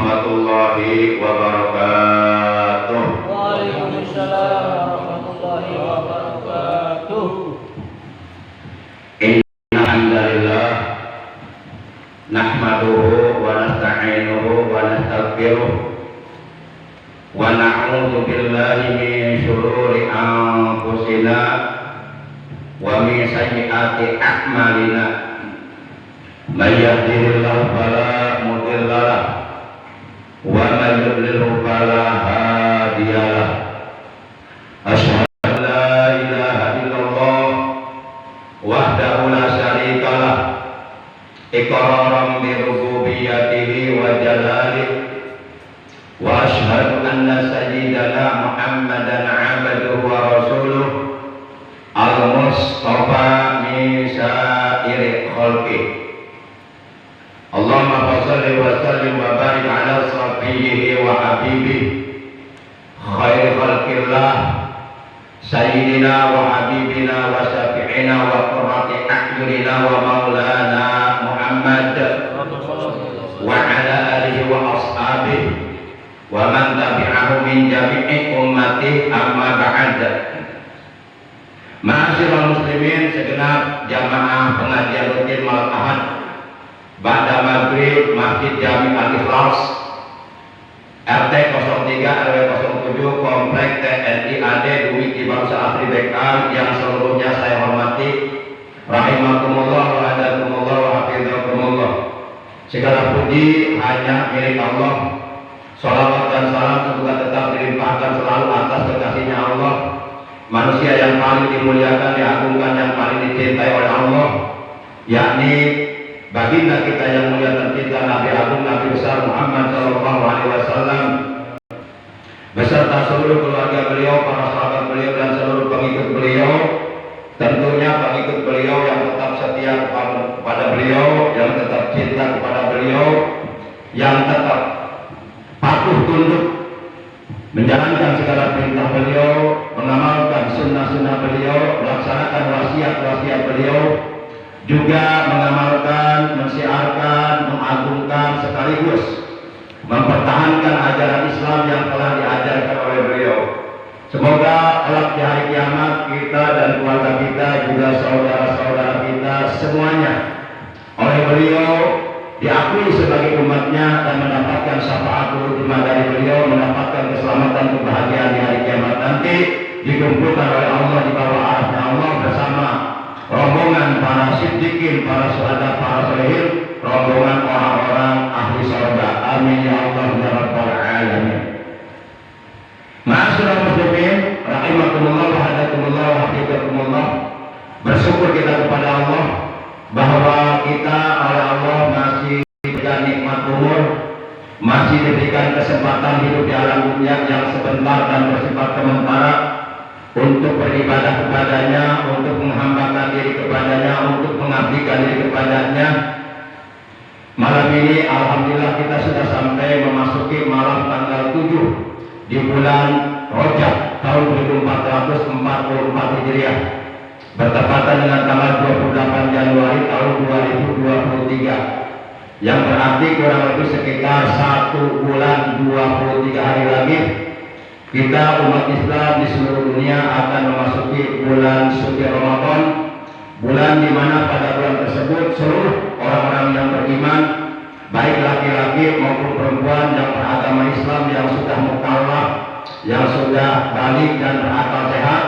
warahmatullahi wabarakatuh. Waalaikumsalam warahmatullahi wabarakatuh. Innal hamdalillah nahmaduhu wa nasta'inuhu wa nastaghfiruh wa na'udzu billahi min shururi anfusina wa min sayyiati a'malina. May yahdihillahu fala mudilla lahu wa may yudlilhu fala hadiya lahu. Asyhadu an la ilaha illallah wahdahu la syarika lah iqraran bi rububiyyatihi wa jalalihi wa asyhadu anna sayyidana Muhammadan 'abduhu wa rasuluh al-mustafa min sa'iri khalqihi. Allahumma shalli wa sallim wa barik ala safiyihi wa habibihi khairi khalqillah sayyidina wa habibina wa syafi'ina wa qurrati a'yunina wa maulana Muhammad wa ala alihi wa ashabihi wa man tabi'ahu min jami'i ummati amma ba'd. Ma'asyiral muslimin, segenap jamaah pengajian rutin malam Ahad Ba'da Maghrib Masjid Jami Al-Ikhlas RT 03 RW 07 Komplek TNI AD Dwi Kibangsa Asri BK yang seluruhnya saya hormati rahimakumullah wa hadakumullah wa hafizakumullah. Segala puji hanya milik Allah. Salawat dan salam semoga tetap dilimpahkan selalu atas kekasihnya Allah, manusia yang paling dimuliakan, diagungkan, yang paling dicintai oleh Allah, yakni baginda kita yang mulia tercinta Nabi Agung Nabi besar Muhammad sallallahu alaihi wasallam beserta seluruh keluarga beliau, para sahabat beliau dan seluruh pengikut beliau. Tentunya pengikut beliau yang tetap setia kepada beliau, yang tetap cinta kepada beliau, yang tetap patuh tunduk menjalankan segala perintah beliau, mengamalkan sunnah-sunnah beliau, melaksanakan wasiat-wasiat beliau, juga mengamalkan, mensiarkan, mengagungkan sekaligus mempertahankan ajaran Islam yang telah diajarkan oleh beliau. Semoga kelak di hari kiamat kita dan keluarga kita, juga saudara-saudara kita semuanya oleh beliau diakui sebagai umatnya dan mendapatkan syafaat ulama dari beliau, mendapatkan keselamatan kebahagiaan di hari kiamat nanti, dikumpulkan oleh Allah di bawah arasnya Allah bersama rombongan para siddiqin, para syuhada, para sholihin, rombongan orang-orang ahli surga. Amin ya Allah ya rabbal alamin. Ma'asyiral muslimin rahimakumullah wa hadakumullah wa hafizakumullah. Bersyukur kita kepada Allah bahwa kita oleh Allah masih diberikan nikmat umur, masih diberikan kesempatan hidup di alam dunia yang sebentar dan bersifat sementara, untuk beribadah kepadanya, untuk menghambakan diri kepadanya, untuk mengabdikan diri kepadanya. Malam ini alhamdulillah kita sudah sampai memasuki malam tanggal 7 di bulan Rajab tahun 1444 Hijriah, bertepatan dengan tanggal 28 Januari tahun 2023, yang berarti kurang lebih sekitar 1 bulan 23 hari lagi kita umat Islam di seluruh dunia akan memasuki bulan suci Ramadan, bulan di mana pada bulan tersebut seluruh orang-orang yang beriman, baik laki-laki maupun perempuan yang beragama Islam, yang sudah mukallaf, yang sudah balik dan berakal sehat,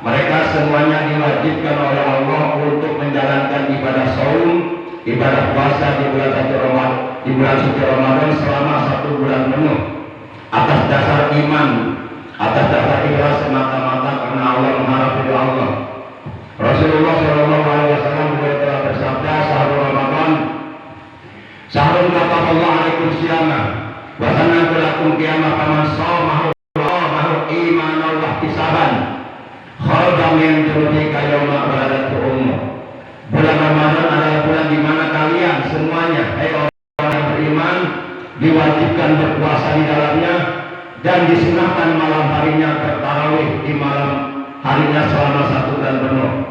mereka semuanya diwajibkan oleh Allah untuk menjalankan ibadah saum, ibadah puasa di bulan suci Ramadan selama 1 bulan penuh, atas dasar iman, atas dasar ikhlas semata-mata karena Allah, mengharap ridho Allah. Rasulullah sallallahu alaihi wasallam telah bersabda, "Syahrul Ramadan syahrun kataballahu alaikum siyama wa sanatu lakum qiyamah faman shamahu wa imanan wa ihtisaban kharaja min dzunubika yauma waladatu ummu." Bulan Ramadan adalah bulan di mana kalian semuanya, orang yang beriman, diwajibkan berpuasa di dalamnya dan disunahkan malam harinya bertarawih di malam harinya selama 1 bulan penuh.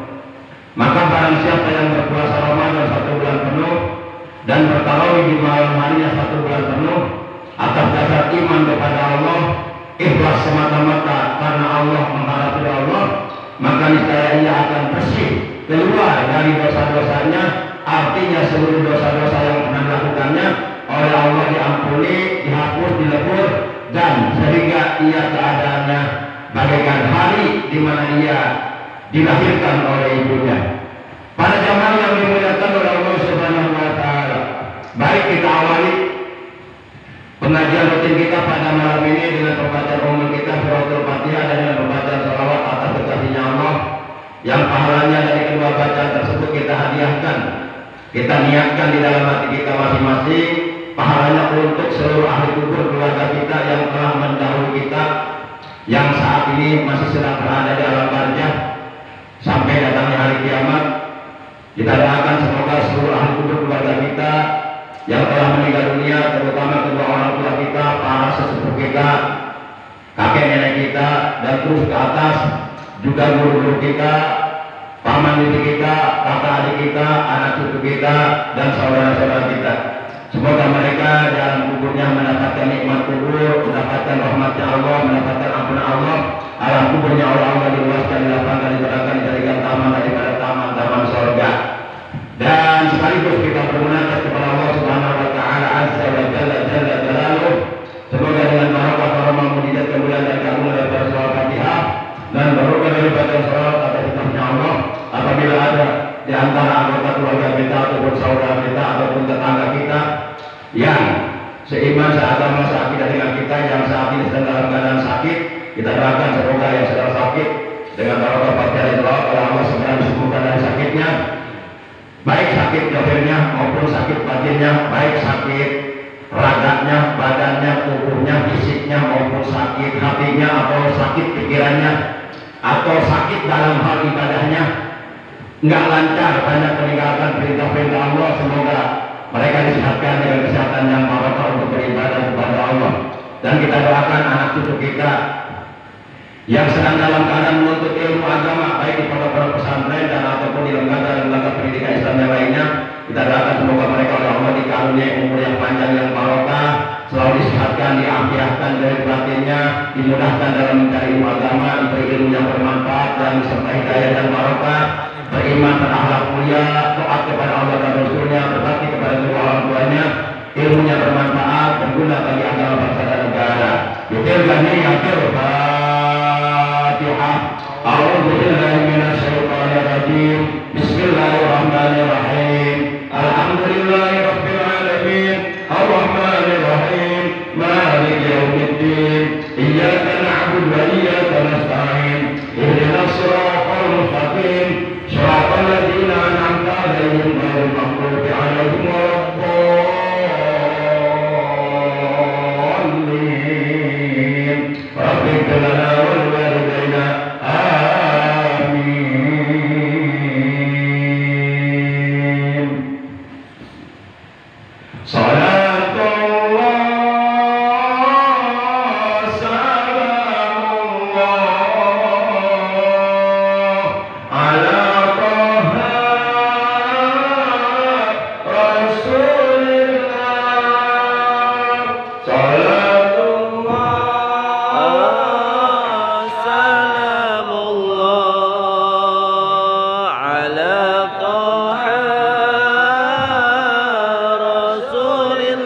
Maka barang siapa yang berpuasa Ramadan 1 bulan penuh dan bertarawih di malam harinya 1 bulan penuh, atas dasar iman kepada Allah, ikhlas semata-mata karena Allah, mengharap Allah, maka niscaya ia akan bersih keluar dari dosa-dosanya. Artinya seluruh dosa-dosa yang pernah dilakukannya oleh Allah diampuni, dihapus, dilebur, dan sehingga ia keadaannya bagaikan hari di mana ia dilahirkan oleh ibunya. Para jamaah yang dimuliakan oleh Allah Subhanahu wa taala, baik kita awali pengajian rutin kita pada malam ini dengan pembacaan umum kita suratul Fatihah dan dengan pembacaan sholawat atas kekasihnya Allah, yang pahalanya dari kedua bacaan tersebut kita hadiahkan, kita niatkan di dalam hati kita masing-masing, pahalanya untuk seluruh ahli kubur keluarga kita yang telah mendahului kita, yang saat ini masih sedang berada di alam barzah sampai datangnya hari kiamat. Kita doakan semoga seluruh ahli kubur keluarga kita yang telah meninggal dunia, terutama kedua orang tua kita, para sesepuh kita, kakek nenek kita, dan terus ke atas juga guru-guru kita, paman bibi kita, kakak adik kita, anak cucu kita, dan saudara-saudara kita. Semoga mereka dalam kuburnya mendapatkan nikmat kubur, mendapatkan rahmatnya Allah, mendapatkan ampunan Allah. Alam kuburnya Allah diluaskan, dilapangkan, diterangkan, dijadikan taman daripada taman-taman surga. Dan sekaligus kita bermunajat kepada Allah Subhanahu wa taala azza wa jalla jalla jalaluh. Semoga dengan barokah karomah mujizat kemuliaan dan keagungan daripada surah Fatihah dan barokah daripada surah atas kitabnya Allah, apabila ada di antara anggota keluarga kita ataupun saudara kita ataupun tetangga kita yang seiman, seagama, seakidah dengan kita, yang saat ini sedang dalam keadaan sakit, kita doakan semoga yang sedang sakit dengan barokah Fatihah dan selawat oleh Allah segera disembuhkan dari sakitnya, baik sakit zahirnya maupun sakit batinnya, baik sakit raganya, badannya, tubuhnya, fisiknya maupun sakit hatinya atau sakit pikirannya atau sakit dalam hal ibadahnya, nggak lancar, banyak meninggalkan perintah-perintah Allah. Semoga mereka disehatkan dengan kesehatan yang barokah untuk beribadah kepada Allah. Dan kita doakan anak cucu kita yang sedang dalam keadaan menuntut ilmu agama, baik di pondok-pondok pesantren dan ataupun di lembaga pendidikan Islam yang lainnya, kita doakan semoga mereka oleh Allah dikaruniai umur yang panjang yang barokah, selalu disehatkan, diafiahkan dari batinnya, dimudahkan dalam mencari ilmu agama, diberi ilmu yang bermanfaat dan serta hidayah dan barokah, beriman, berakhlak mulia, taat kepada Allah dan Rasulnya, berbakti kepada kedua orang tuanya, ilmunya bermanfaat, berguna bagi agama, bangsa dan negara. Yutil gani yakir Fatihah. A'udzu billahi minasyaitonir rajim. Bismillahirrahmanirrahim. Alhamdulillahi rabbil alamin. Arrahmanir rahim. Maliki yaumiddin. Iyyaka na'budu wa iyyaka nasta'in. Ihdinas siratal mustaqim. Shiratal ladzina an'amta 'alaihim ghairil maghdubi 'alaihim waladdallin. Rabbana wal walidayna amin. Salatullah salamullah ala Taha Rasulillah. Salatullah Salamullah ala Taha Rasulillah.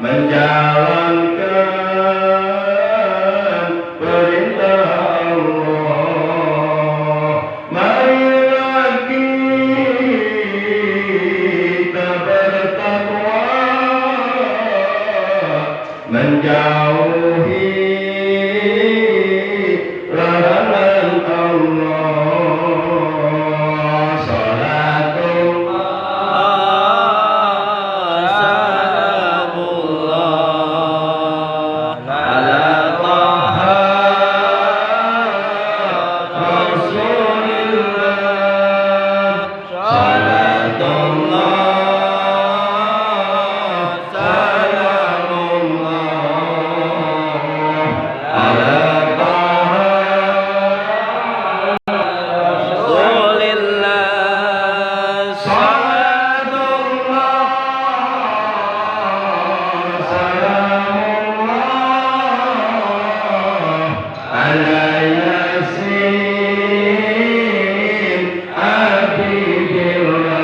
menjalankan perintah Allah. Marilah kita bertakwa, menjauhi larangan Allah. Salatullah salamullah ala Taha Rasulillah. Salatullah salamullah ala Taha Rasulillah. Salatullah salamullah ala Yasin Habibillah,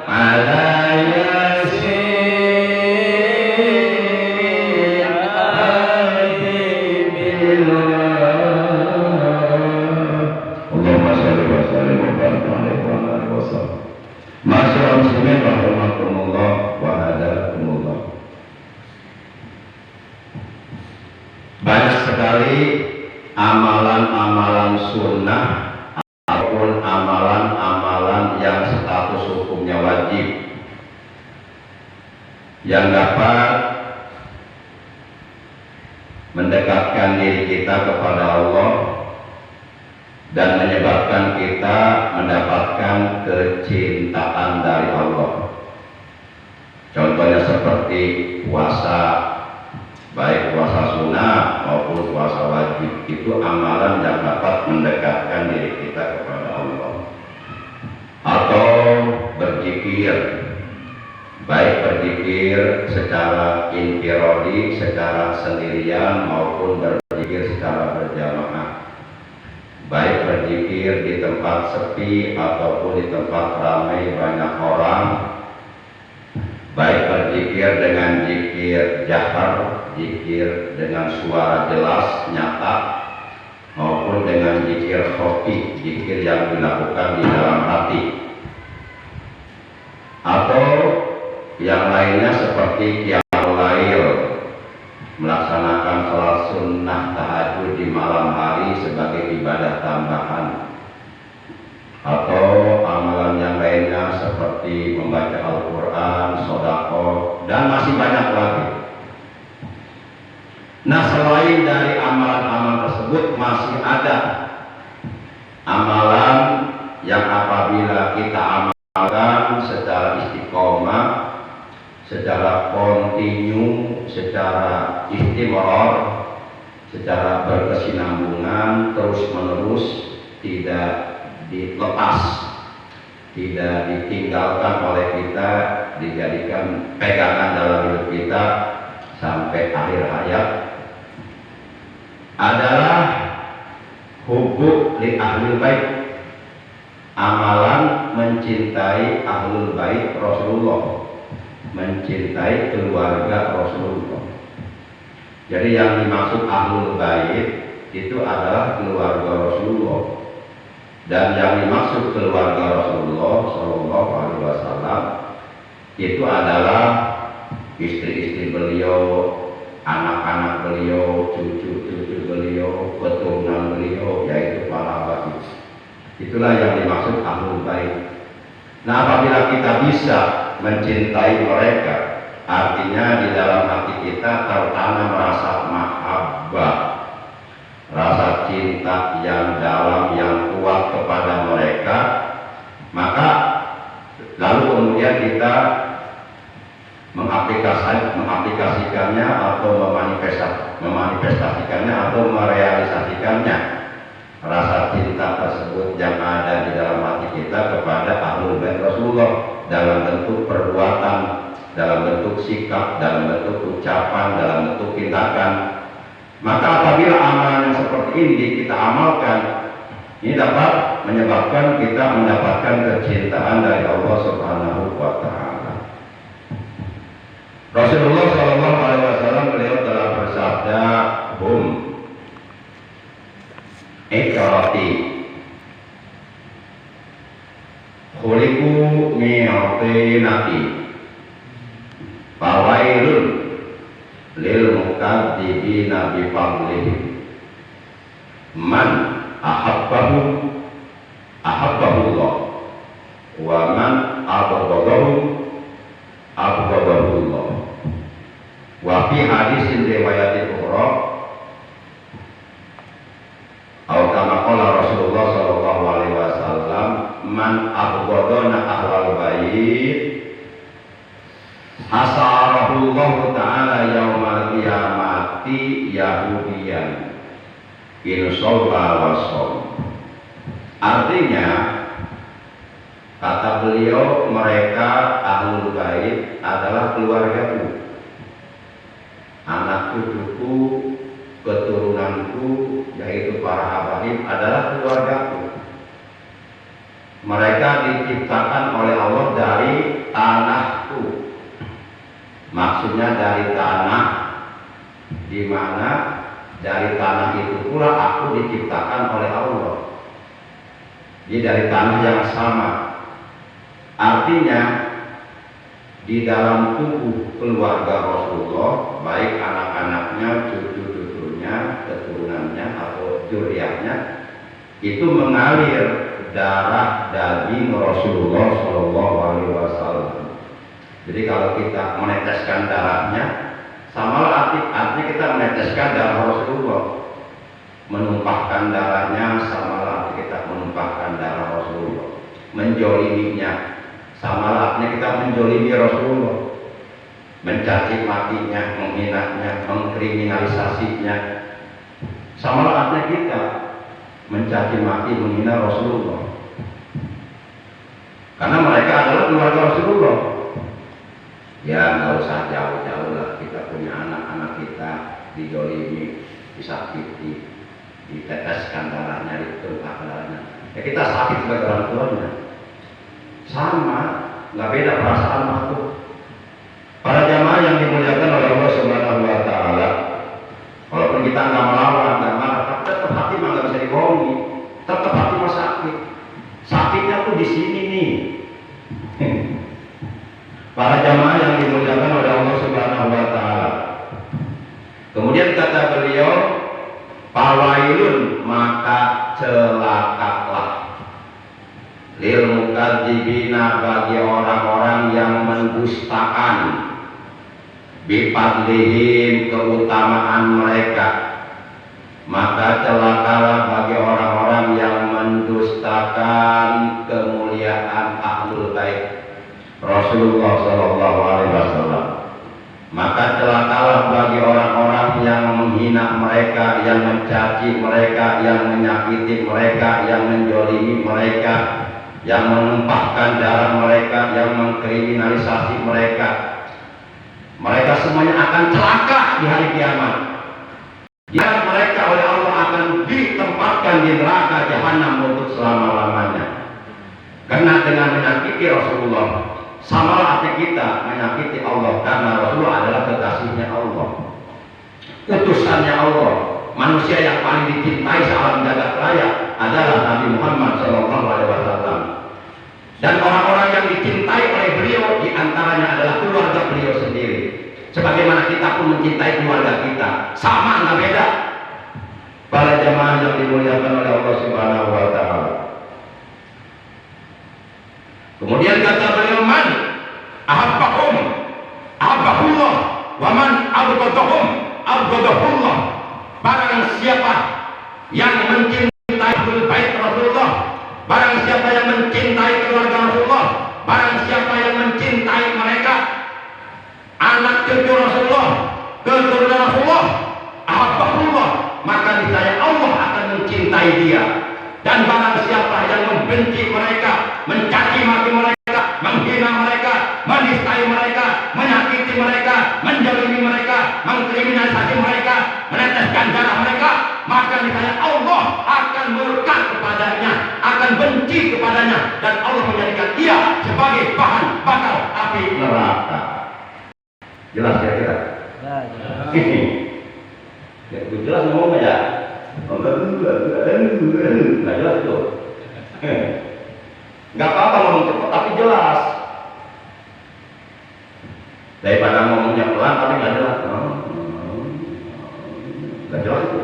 ala Yasin Habibillah. Allahumma shalli wa sallim wa barik alaihi wa ala alihi wasallam. Masyaallah muslimin rahimakumullah wa hadakumullah. Banyak sekali amalan-amalan sunnah ataupun amalan-amalan yang status hukumnya wajib yang dapat mendekatkan diri kita kepada Allah dan menyebabkan kita mendapatkan kecintaan dari Allah. Contohnya seperti puasa, baik puasa sunnah maupun puasa wajib, itu amalan yang dapat mendekatkan diri kita kepada Allah. Atau berzikir, baik berzikir secara infiradi, secara sendirian, maupun berzikir secara berjamaah, baik berzikir di tempat sepi ataupun di tempat ramai banyak orang, baik berzikir dengan zikir jahar, zikir dengan suara jelas nyata, maupun dengan zikir khofi, zikir yang dilakukan di dalam hati, atau yang lainnya seperti qiyamul lail, melaksanakan salat sunnah tahajud di malam hari sebagai ibadah tambahan, atau amalan yang lainnya seperti membaca Al-Quran, sedekah, dan masih banyak lagi. Nah, selain dari amalan-amalan tersebut masih ada amalan yang apabila kita amalkan secara istiqomah, secara kontinu, secara istimror, secara berkesinambungan terus menerus, tidak dilepas, tidak ditinggalkan oleh kita, dijadikan pegangan dalam hidup kita sampai akhir hayat, adalah hubub li ahlul bait, amalan mencintai ahlul bait Rasulullah, mencintai keluarga Rasulullah. Jadi yang dimaksud ahlul bait itu adalah keluarga Rasulullah, dan yang dimaksud keluarga Rasulullah Shallallahu Alaihi Wasallam itu adalah istri-istri beliau, anak-anak beliau, cucu-cucu beliau, keturunan beliau, yaitu para wali. Itulah yang dimaksud ahlul bait. Nah, apabila kita bisa mencintai mereka, artinya di dalam hati kita tertanam rasa mahabbah, rasa cinta yang dalam, yang kuat kepada mereka, maka lalu kemudian kita mengaplikasikannya atau memanifestasikannya atau merealisasikannya rasa cinta tersebut yang ada di dalam hati kita kepada ahlul bait Rasulullah dalam bentuk perbuatan, dalam bentuk sikap, dalam bentuk ucapan, dalam bentuk tindakan. Maka apabila amalan yang seperti ini kita amalkan, ini dapat menyebabkan kita mendapatkan kecintaan dari Allah Subhanahu wa Ta'ala. Rasulullah Shallallahu Alaihi Wasallam beliau telah bersabda, ikrati khuliqu mi'atinati fawailun lil mukadzibina bi fadlihim man ahabbahu ahabbahullah wa man abghadahu abghadahullah. Wa fi hadisin riwayatin ukhra atau kama qala Rasulullah sallallahu alaihi wasallam man abghadana ahlal bait hasarahullahu ta'ala yaumal qiyamati yahudiyan in shalla wa shom. Artinya kata beliau, mereka ahlul bait adalah keluargaku, anak cucuku, keturunanku, yaitu para habaib adalah keluargaku. Mereka diciptakan oleh Allah dari tanahku. Maksudnya dari tanah di mana dari tanah itu pula aku diciptakan oleh Allah. Jadi dari tanah yang sama. Artinya di dalam tubuh keluarga Rasulullah, baik anak-anaknya, cucu-cucunya, keturunannya atau zuriatnya, itu mengalir darah daging Rasulullah Shallallahu Alaihi Wasallam. Jadi kalau kita meneteskan darahnya, sama artinya kita meneteskan darah Rasulullah. Menumpahkan darahnya sama arti kita menumpahkan darah Rasulullah. Menjoliminya sama artinya kita menjolimi Rasulullah. Mencaci makinya, menghinanya, mengkriminalisasinya, sama artinya kita mencaci maki, menghina Rasulullah. Karena mereka adalah keluarga Rasulullah. Ya nggak usah jauh-jauh lah, kita punya anak-anak kita dijolimi, disakiti, diteteskan darahnya, ditumpahkan darahnya. Ya kita sakit sebagai orang tuanya. Sama, nggak beda perasaan makhluk. Para jamaah yang dimuliakan oleh Allah Subhanahu Wa Taala, walaupun kita nggak melawan, nggak marah, tetap hati mah nggak bisa dibohongi, tetap hati mah sakit. Sakitnya tuh di sini nih. Para jamaah yang dimuliakan oleh Allah Subhanahu Wa Taala. Kemudian kata beliau, fawailun, maka celakalah, lil mukadzibina, bagi orang-orang yang mendustakan, bifadlihim, keutamaan mereka. Maka celakalah bagi orang-orang yang mendustakan kemuliaan ahlul bait Rasulullah Shallallahu Alaihi Wasallam. Maka celakalah bagi orang-orang yang menghina mereka, yang mencaci mereka, yang menyakiti mereka, yang menjolimi mereka, yang menumpahkan darah mereka, yang mengkriminalisasi mereka. Mereka semuanya akan celaka di hari kiamat. Ya, mereka oleh Allah akan ditempatkan di neraka jahanam untuk selama-lamanya. Karena dengan menyakiti Rasulullah, sama arti kita menyakiti Allah, karena Rasulullah adalah kekasihnya Allah, utusannya Allah. Manusia yang paling dicintai sealam jagat raya adalah Nabi Muhammad SAW. Dan orang-orang yang dicintai oleh beliau diantaranya adalah keluarga beliau sendiri. Sebagaimana kita pun mencintai keluarga kita, sama nggak beda. Para jamaah yang dimuliakan oleh Allah Subhanahu Wa Taala. Kemudian kata beliau, man ahabbahum ahabbahullah wa man abghadahum abghadahullah. Barang siapa yang mencintai ahlul bait Rasulullah, barang siapa yang mencintai keluarga Rasulullah, barang siapa yang mencintai mereka, anak cucu Rasulullah, keturunan Rasulullah, ahabbahullah, maka niscaya Allah akan mencintai dia. Dan barang siapa yang membenci mereka, mencaci maki mereka, menghina mereka, menistai mereka, menyakiti mereka, menjalimi mereka, mengkriminalisasi mereka, meneteskan darah mereka, maka niscaya Allah akan murka kepadanya, akan benci kepadanya, dan Allah menjadikan dia sebagai bahan bakar api neraka. Jelas kira-kira? Ya, jelas. Ya, jelas ngomongnya ya. Nggak jelas itu. Nggak apa-apa ngomong cepat tapi jelas. Daripada ngomongnya pelan tapi nggak jelas. Nggak jelas itu.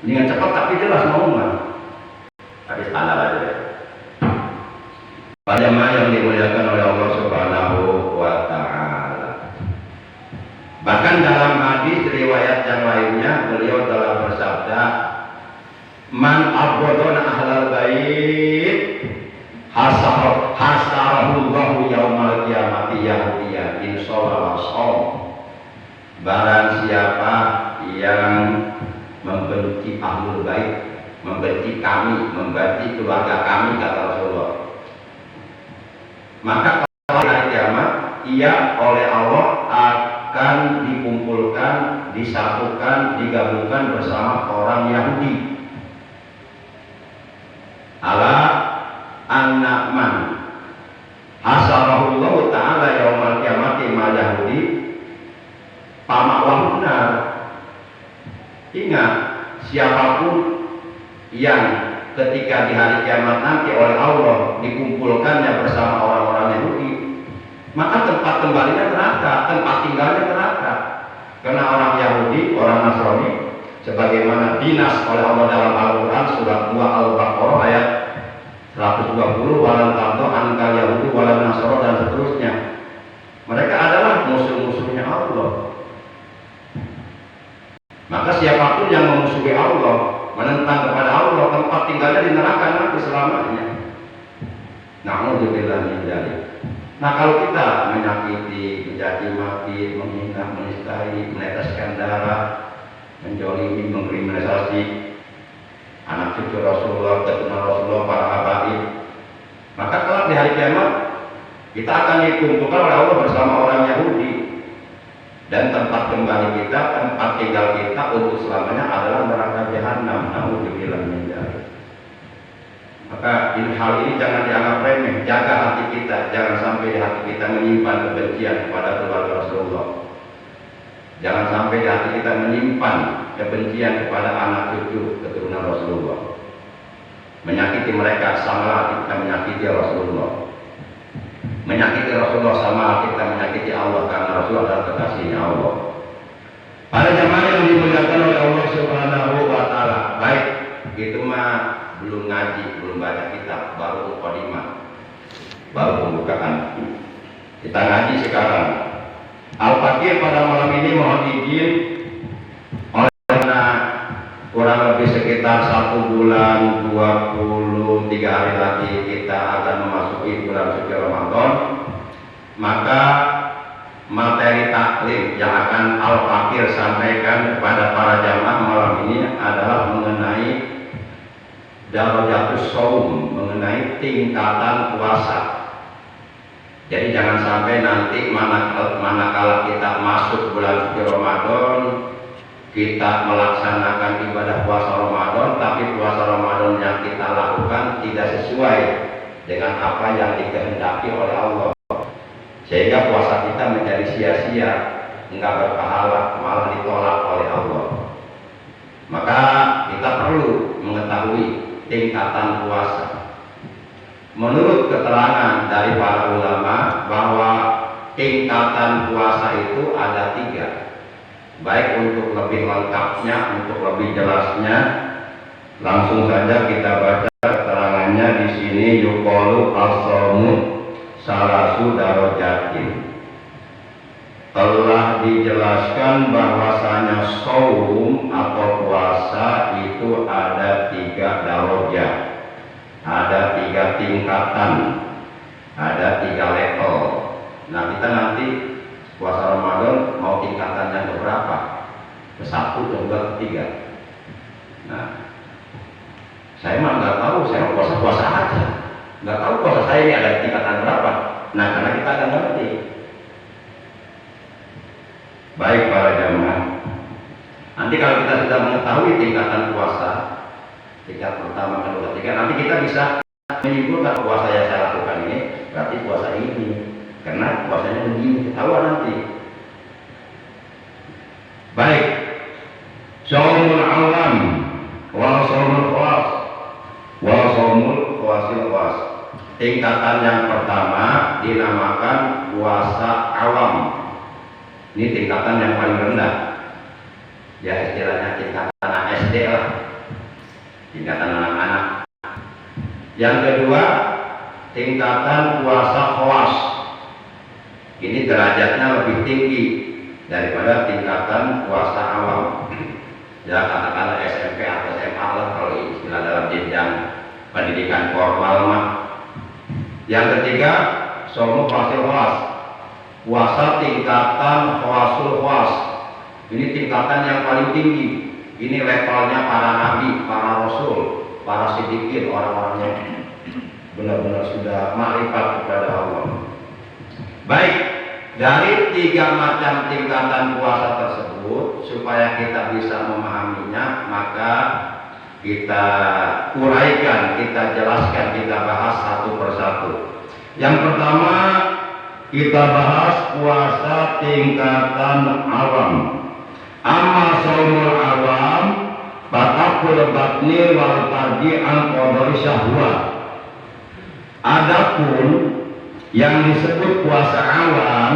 Dengan cepat tapi jelas ngomongnya. Tapi standar aja deh. Pada jemaah yang dimuliakan oleh Allah Subhanahu wa Ta'ala. Bahkan dalam hadis riwayat yang lainnya beliau telah bersabda, "Man abghadana ahlal bait hasarahullahu yaumal qiyamati yahudiyan insyaallah shom." Barang siapa yang membenci ahlul bait, membenci kami, membenci keluarga kami, kata Rasulullah, maka kalau hari kiamat ia oleh Allah akan dikumpulkan, disatukan, digabungkan bersama orang Yahudi. Ala anna man hasarahullahu ta'ala yaumal qiyamati ma Yahudi pama'wahuna. Ingat, siapapun yang ketika di hari kiamat nanti oleh Allah dikumpulkannya bersama orang-orang Yahudi, maka tempat kembalinya neraka, tempat tinggalnya neraka. Karena orang Yahudi, orang Nasrani, sebagaimana dinas oleh Allah dalam Al-Quran surat 2 Al-Baqarah ayat 120, walan tardo ankal Yahudi walan Nasrani dan seterusnya. Mereka adalah musuh-musuhnya Allah. Maka siapapun yang memusuhi Allah, menentang kepada Allah, tempat tinggalnya di neraka nanti selamanya. Na'udzubillah min dzalik. Nah, kalau kita menyakiti, mencaci maki, menghina, menistai, meneteskan darah, menjolimi, mengkriminalisasi anak cucu Rasulullah, keturunan Rasulullah, para habaib, maka kelak di hari kiamat kita akan dikumpulkan oleh Allah bersama orang Yahudi. Dan tempat kembali kita, tempat tinggal kita untuk selamanya adalah neraka jahanam. Na'udzubillah min dzalik. Maka hal ini jangan dianggap remeh. Jaga hati kita, jangan sampai di hati kita menyimpan kebencian kepada keluarga Rasulullah. Jangan sampai di hati kita menyimpan kebencian kepada anak cucu keturunan Rasulullah. Menyakiti mereka sama kita menyakiti Rasulullah. Menyakiti Rasulullah sama kita menyakiti Allah, karena Rasulullah adalah kekasihnya Allah. Para jamaah yang dimuliakan oleh Allah Subhanahu wa Ta'ala, baik itu mah belum ngaji, belum baca kitab, baru mukadimah, baru pembukaan. Kita ngaji sekarang. Al-Fakir pada malam ini mohon izin oleh karena kurang lebih sekitar 1 bulan 23 hari lagi kita akan memasuki bulan suci Ramadan, maka materi taklim yang akan Al-Fakir sampaikan kepada para jamaah malam ini adalah mengenai darajatus shaum, mengenai tingkatan puasa. Jadi jangan sampai nanti manakala kita masuk bulan suci Ramadan, kita melaksanakan ibadah puasa Ramadan, tapi puasa Ramadan yang kita lakukan tidak sesuai dengan apa yang dikehendaki oleh Allah, sehingga puasa kita menjadi sia-sia, enggak berpahala, malah ditolak oleh Allah. Maka kita perlu mengetahui tingkatan puasa. Menurut keterangan dari para ulama bahwa tingkatan puasa itu ada 3. Baik untuk lebih lengkapnya, untuk lebih jelasnya, langsung saja kita baca keterangannya di sini. Yuqalu as-shaumu salasu darajatin. Telah dijelaskan bahwasanya shaum atau puasa itu ada 3 darajat, ada 3 tingkatan, ada 3 level. Nah, kita nanti puasa Ramadan mau tingkatan yang berapa? Ke-1, ke-2, ke-3. Nah, saya mah nggak tahu, saya puasa aja, nggak tahu puasa saya ini ada tingkatan berapa. Nah, karena kita akan ngerti. Baik para jamaah, nanti kalau kita sudah mengetahui tingkatan puasa, tingkat pertama, kedua, ketiga, nanti kita bisa menyimpulkan puasa yang saya lakukan ini berarti puasa ini, karena puasanya begini, ketahuan nanti. Shaumul awam wa shaumul khawas wa shaumul khawasil khawas. Tingkatan yang pertama dinamakan puasa awam. Ini tingkatan yang paling rendah. Ya istilahnya tingkatan anak SD lah. Tingkatan anak-anak. Yang kedua, tingkatan puasa khawas. Ini derajatnya lebih tinggi daripada tingkatan puasa awam. Ya katakanlah SMP atau SMA lah kalau istilah dalam jenjang pendidikan formal mah. Yang ketiga, shaumul khawasil khawas. Puasa tingkatan khawasul khawas. Ini tingkatan yang paling tinggi. Ini levelnya para nabi, para rasul, para siddiqin, orang-orang yang benar-benar sudah ma'rifat kepada Allah. Baik, dari 3 macam tingkatan puasa tersebut, supaya kita bisa memahaminya, maka kita uraikan, kita jelaskan, kita bahas satu persatu. Yang pertama, kita bahas puasa tingkatan awam. Amma shaumul awam fatakul batni wal farji an qadari syahwat. Adapun yang disebut puasa awam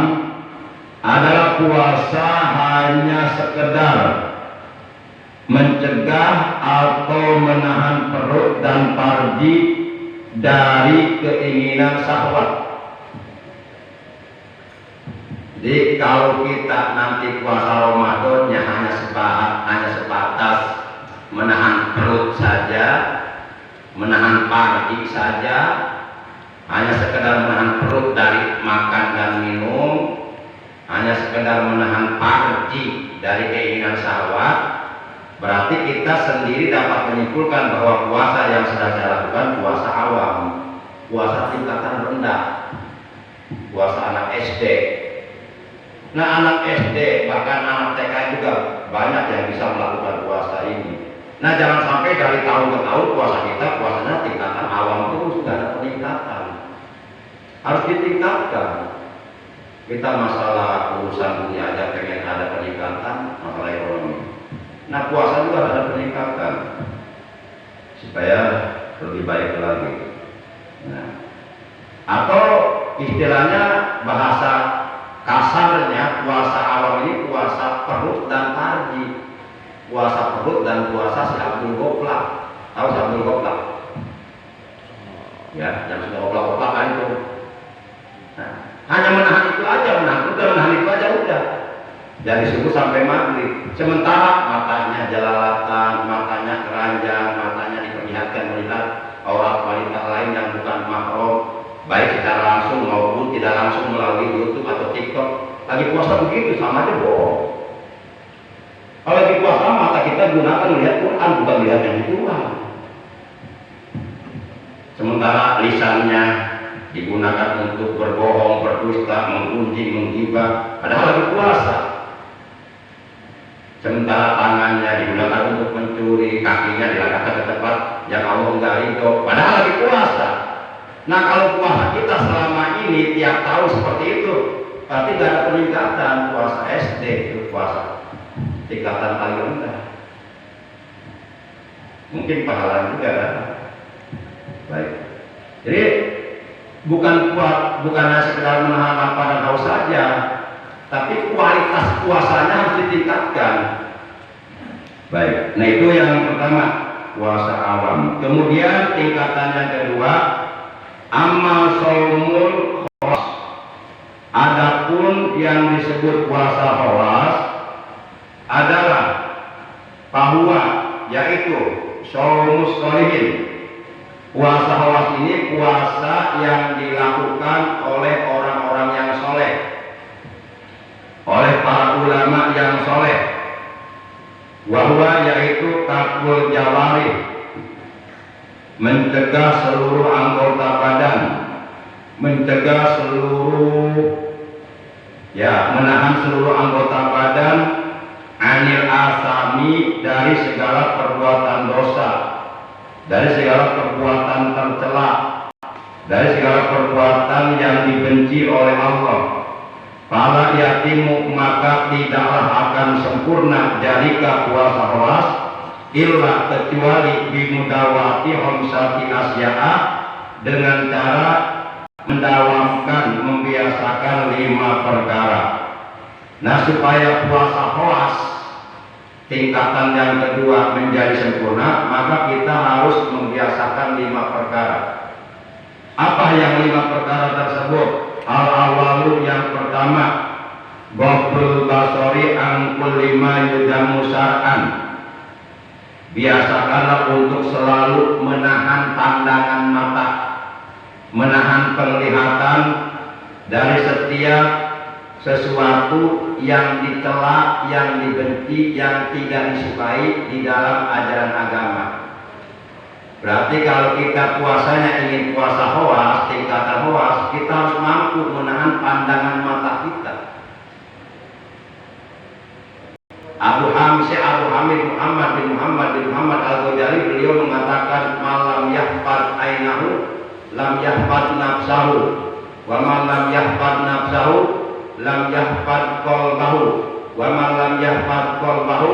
adalah puasa hanya sekedar mencegah atau menahan perut dan farji dari keinginan syahwat. Jadi kalau kita nanti puasa Ramadannya hanya sebatas menahan perut saja, menahan farji saja, hanya sekedar menahan perut dari makan dan minum, hanya sekedar menahan farji dari keinginan syahwat, berarti kita sendiri dapat menyimpulkan bahwa puasa yang sedang saya lakukan puasa awam, puasa tingkatan rendah, puasa anak SD. Nah anak SD bahkan anak TK juga banyak yang bisa melakukan puasa ini. Nah jangan sampai dari tahun ke tahun puasa kita puasanya tingkatan awam terus, tidak ada peningkatan. Harus ditingkatkan. Kita masalah urusan dunia aja pengen ada peningkatan, masalah ekonomi. Nah puasa juga ada peningkatan supaya lebih baik lagi. Nah, atau istilahnya bahasa kasarnya puasa awam ini puasa perut dan farji. Puasa perut dan puasa si Abdul Goplak. Tahu si Abdul Goplak? Ya, yang sudah goplak-goplak kan itu. Nah, hanya menahan itu aja, menahan itu aja udah. Dari subuh sampai maghrib. Sementara matanya jelalatan, matanya keranjang, matanya diperlihatkan melihat aurat wanita lain yang bukan mahram, baik secara langsung maupun tidak langsung melalui YouTube atau TikTok. Lagi puasa begitu sama aja bohong. Kalau lagi puasa mata kita gunakan melihat Quran, bukan melihat yang ituan. Sementara lisannya digunakan untuk berbohong, berdusta, menggunjing, menggibah, padahal lagi puasa. Sementara tangannya digunakan untuk mencuri, kakinya dilangkahkan ke tempat yang Allah enggak ridho, padahal lagi puasa. Nah kalau puasa kita selama ini tiap tahun seperti itu, berarti tidak ada peningkatan. Puasa SD itu puasa tingkatan paling rendah. Mungkin pahala juga kan? Baik. Jadi bukan hanya sekedar menahan lapar dan haus saja, tapi kualitas puasanya harus ditingkatkan. Baik. Nah itu yang pertama, puasa awam. Kemudian tingkatan yang kedua, amma shaumul khawas. Adapun yang disebut puasa khawas adalah bahwa yaitu shaumus sholihin. Puasa khawas ini puasa yang dilakukan oleh orang-orang yang soleh, oleh para ulama yang soleh. Wahwa yaitu kaful jawari, mencegah seluruh anggota badan, mencegah menahan seluruh anggota badan anil asami dari segala perbuatan dosa, dari segala perbuatan tercela, dari segala perbuatan yang dibenci oleh Allah. Fala yatimu, maka tidaklah akan sempurna dalika puasa khawas illa kecuali bimudawati khamsati asya'a, dengan cara mendawamkan, membiasakan 5 perkara. Nah, supaya puasa khawas tingkatan yang kedua menjadi sempurna, maka kita harus membiasakan 5 perkara. Apa yang 5 perkara tersebut? Al-awalu, yang pertama, ghaddul basari an kulli ma yudamu syar'an. Biasakanlah untuk selalu menahan pandangan mata, menahan penglihatan dari setiap sesuatu yang dicela, yang dibenci, yang tidak disukai di dalam ajaran agama. Berarti kalau kita puasanya ingin puasa khawas, tingkatan khawas, kita harus mampu menahan pandangan mata kita. Abu Hamid Muhammad bin Muhammad Al-Ghazali, beliau mengatakan, malam yahfad ainahu lam yahfad nafsahu, wa man lam yahfad nafsahu lam yahfad qalbahu, wa man lam yahfad qalbahu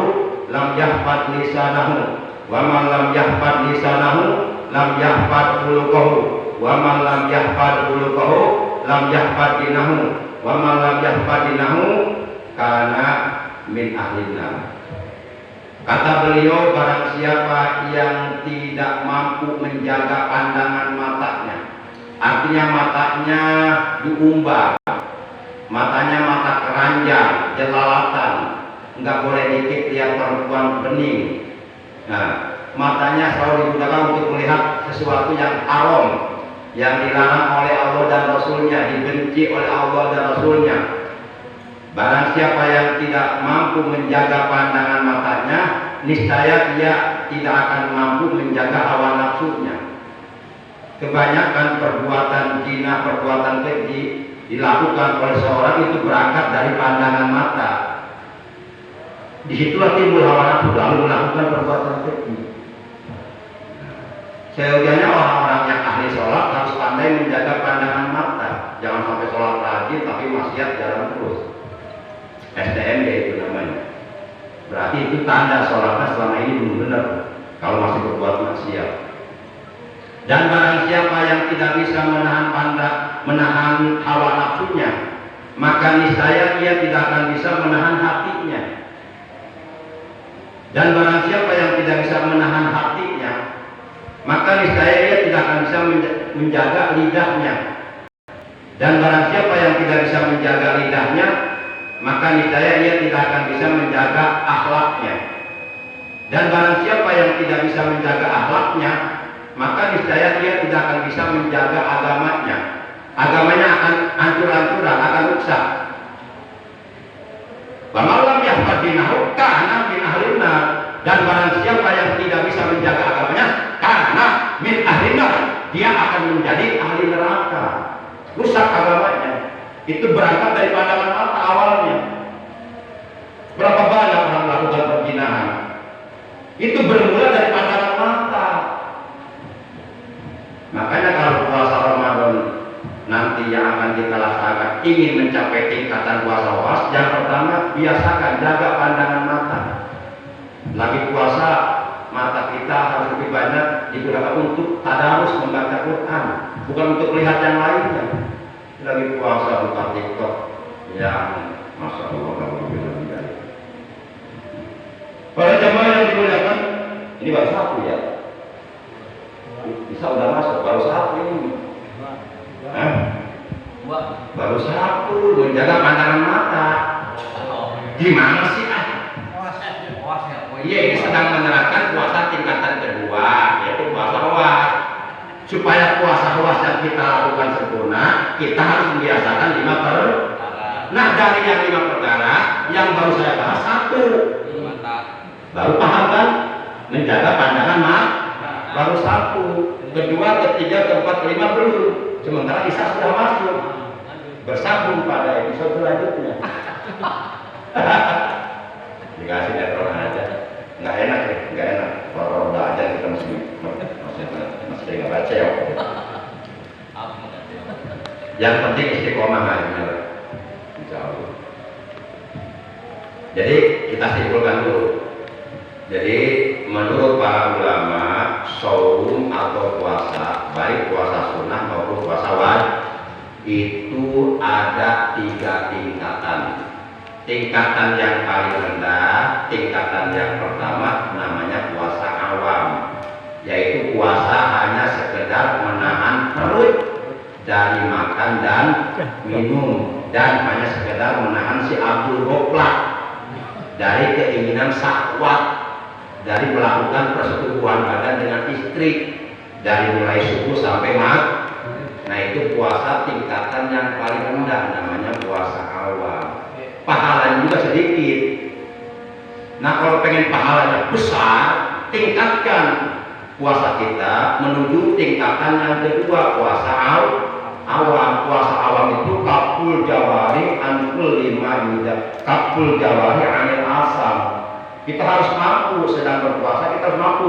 lam yahfad lisanahu, wa man lam yahfad lisanahu lam yahfad khuluquhu, wa man lam yahfad khuluquhu lam yahfad dinahu, wa man lam yahfad dinahu kana min ahlina. Kata beliau, barang siapa yang tidak mampu menjaga pandangan matanya, artinya matanya diumbar, matanya mata keranjang, jelalatan, nggak boleh dikit lihat perempuan bening. Nah, matanya selalu digunakan untuk melihat sesuatu yang haram, yang dilarang oleh Allah dan Rasulnya, dibenci oleh Allah dan Rasulnya. Barang siapa yang tidak mampu menjaga pandangan matanya, niscaya dia tidak akan mampu menjaga hawa nafsunya. Kebanyakan perbuatan zina, perbuatan keji dilakukan oleh seorang itu berangkat dari pandangan mata. Disitulah timbul hawa nafsu, lalu melakukan perbuatan keji. Seyogianya orang-orang yang ahli sholat harus pandai menjaga pandangan mata. Jangan sampai sholat rajin tapi maksiat jalan terus. STMB itu namanya. Berarti itu tanda sholatnya selama ini belum benar kalau masih berbuat maksiat. Dan barang siapa yang tidak bisa menahan hawa nafsunya, maka niscaya ia tidak akan bisa menahan hatinya. Dan barang siapa yang tidak bisa menahan hatinya, maka niscaya ia tidak akan bisa menjaga lidahnya. Dan barang siapa yang tidak bisa menjaga lidahnya, maka niscaya ia tidak akan bisa menjaga akhlaknya. Dan barang siapa yang tidak bisa menjaga akhlaknya, maka niscaya dia tidak akan bisa menjaga agamanya. Agamanya akan hancur-hancuran, akan rusak. Wa malam yahfad dinahu kana min ahlin nar. Dan barang siapa yang tidak bisa menjaga agamanya, karena min ahlin nar, dia akan menjadi ahli neraka. Rusak agamanya. Itu berangkat dari pandangan mata awalnya. Berapa banyak orang melakukan perzinahan? Itu bermula dari pandangan mata. Makanya kalau puasa Ramadan nanti yang akan kita laksanakan ingin mencapai tingkatan puasa khawas, yang pertama biasakan jaga pandangan mata. Lagi puasa, mata kita harus lebih banyak digunakan untuk tadarus membaca Quran, bukan untuk melihat yang lainnya. Lagi puasa buka TikTok, yang masya Allah kalau bilang dari. Para jemaah yang dimuliakan, ini baru satu ya. Bisa udah masuk, baru satu ini. Baru satu, menjaga pandangan mata. Gimana sih? Iya, ini sedang menerapkan puasa tingkatan kedua, yaitu puasa khawas. Supaya puasa khawas yang kita lakukan sempurna, kita harus membiasakan 5 perkara. Nah, dari yang 5 perkara, yang baru saya bahas satu. Baru paham kan? Menjaga pandangan mata. Baru satu. Kedua, ketiga, keempat, kelima belum. Sementara Isa sudah masuk. Bersambung pada episode selanjutnya. Dikasih netron aja. Nggak enak ya, nggak enak. Kalau udah aja kita masih nggak baca ya. Yang penting istiqomah aja. Insya Allah. Jadi kita simpulkan dulu. Jadi menurut para ulama, saum atau puasa, baik puasa sunnah maupun puasa wajib, itu ada 3 tingkatan. Tingkatan yang paling rendah, tingkatan yang pertama namanya puasa awam, yaitu puasa hanya sekedar menahan perut dari makan dan minum, dan hanya sekedar menahan si Abdul Goplak dari keinginan syahwat, dari melakukan persetubuhan badan dengan istri dari mulai subuh sampai maghrib. Nah, itu puasa tingkatan yang paling rendah, namanya puasa awam. Pahalanya juga sedikit. Nah, kalau pengen pahalanya besar, tingkatkan puasa kita menuju tingkatan yang kedua, puasa awam. Puasa awam itu kapul jawari anul lima yuda, kapul jawari anil asam. Kita harus mampu, sedang berpuasa kita harus mampu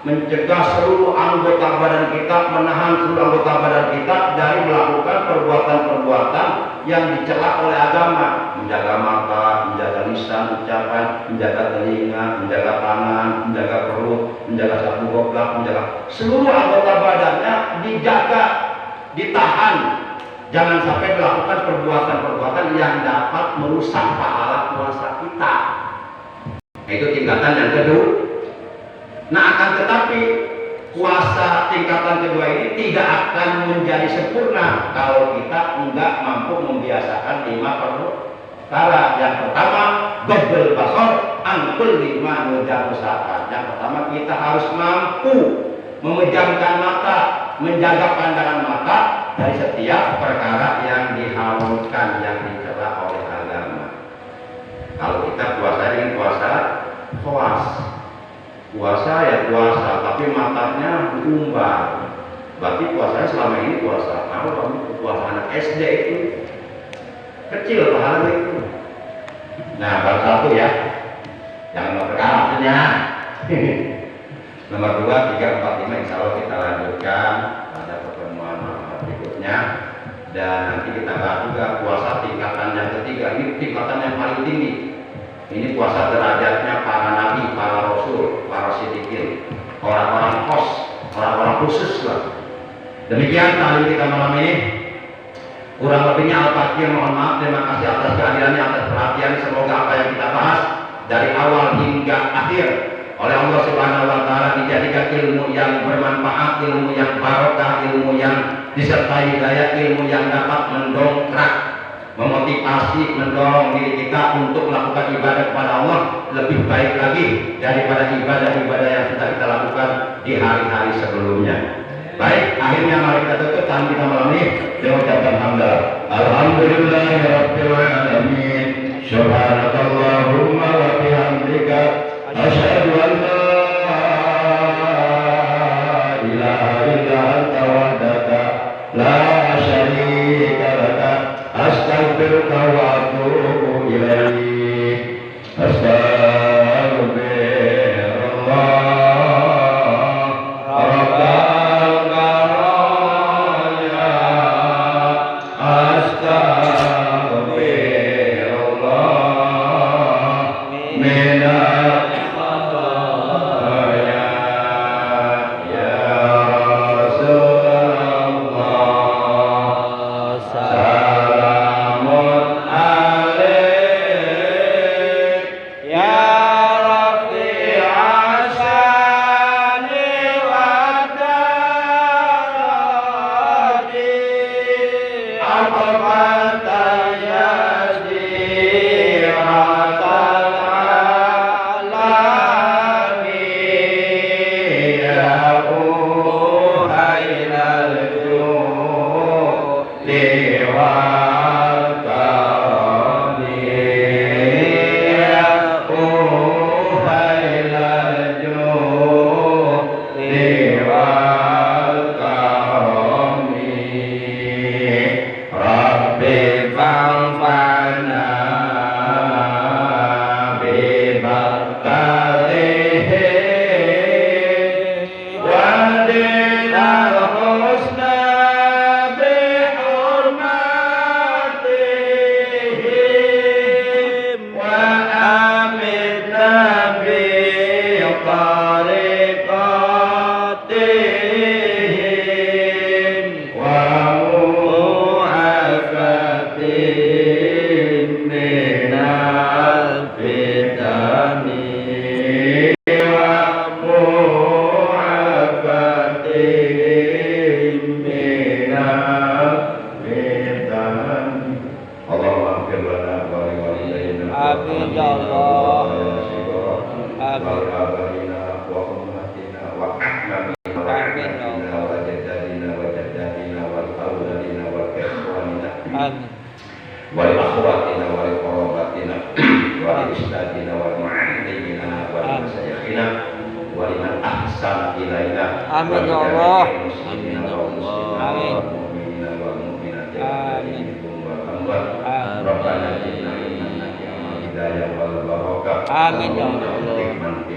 mencegah seluruh anggota badan kita, menahan seluruh anggota badan kita dari melakukan perbuatan-perbuatan yang dicela oleh agama. Menjaga mata, menjaga lisan ucapan, menjaga telinga, menjaga tangan, menjaga perut, menjaga satu goblak, menjaga seluruh anggota badannya dijaga, ditahan. Jangan sampai melakukan perbuatan-perbuatan yang dapat merusak pahala puasa kita. Itu tingkatan yang kedua. Nah, akan tetapi puasa tingkatan kedua ini tidak akan menjadi sempurna kalau kita enggak mampu membiasakan 5 perkara. Yang pertama, gobel basor angkul 5 nujat usaha. Yang pertama, kita harus mampu memejamkan mata, menjaga pandangan mata dari setiap perkara yang diharamkan, yang dicela oleh agama. Kalau kita puasa dengan puasa khawas, puasa ya puasa, tapi matanya diumbar. Berarti puasanya selama ini puasa awam, puasa anak SD itu kecil pahalanya itu. Nah, baru satu ya, jangan memperkarakannya. Nomor 2, 3, 4, 5 insya Allah kita lanjutkan pada pertemuan berikutnya. Dan nanti kita bahas juga puasa tingkatan yang ketiga. Ini tingkatan yang paling tinggi. Ini puasa derajatnya para nabi, para rasul, para siddiqin, orang-orang orang-orang khusus lah. Demikian kali kita malam ini. Kurang lebihnya Al-Fakir mohon maaf. Terima kasih atas kehadirannya, atas perhatian. Semoga apa yang kita bahas dari awal hingga akhir oleh Allah Subhanahu wa taala dijadikan ilmu yang bermanfaat, ilmu yang barokah, ilmu yang disertai hidayah, ilmu yang dapat mendongkrak, memotivasi, mendorong diri kita untuk melakukan ibadah kepada Allah lebih baik lagi daripada ibadah-ibadah yang sudah kita lakukan di hari-hari sebelumnya. Baik, akhirnya mari kita tutup tamu kita malam ini dengan ucapan hamdalah. Alhamdulillahirabbil alamin. Subhanakallahumma wa bihamdika asyhadu an la ilaha illa anta wahdaka la syarika laka astaghfiruka wa atubu ilaik. Amin ya Allah. Amin. ولآبائنا وأمهاتنا وأحبابنا وأحبابنا وجداتنا وجداتنا والأولادنا والإخواننا Amin. ولأخواتنا ولقراباتنا ولأستاذنا والمعلمين ولمشايخنا ولمن أحسن إلينا آمين يا الله. والمسلمين والمسلمات آمين. والمؤمنين والمؤمنات آمين. منهم والأموات آمين. ربنا زدنا علما نعم الهداية والبركة آمين يا الله. من في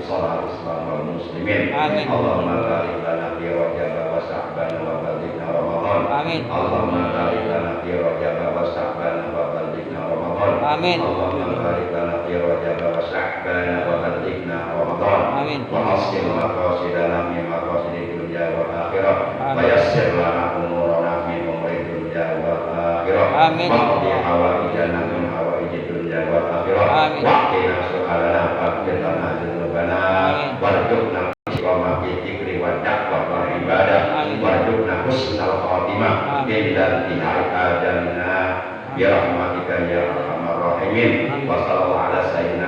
صلاة الإسلام والمسلمين آمين. اللهم بارك لنا في رجب وشعبان وبلغنا رمضان آمين. اللهم بارك لنا في رجب وشعبان وبلغنا رمضان آمين. اللهم بارك لنا في رجب وشعبان وبلغنا رمضان آمين. وحسن مقاصدنا من مقاصد الدنيا والآخرة آمين. ويسر لنا أمورنا من أمور الدنيا والآخرة آمين. واقض حوائجنا من حوائج الدنيا والآخرة آمين. واقنا سؤالنا واغفر لنا ذنوبنا آمين. وارزقنا istiqomah fi dzikri wa da'wah wa ibadah Amin. warzuqna husnal khatimah Amin. bil intihai ajalina bi rahmatika ya arhamar rahimin wa sallallahu ala sayyidina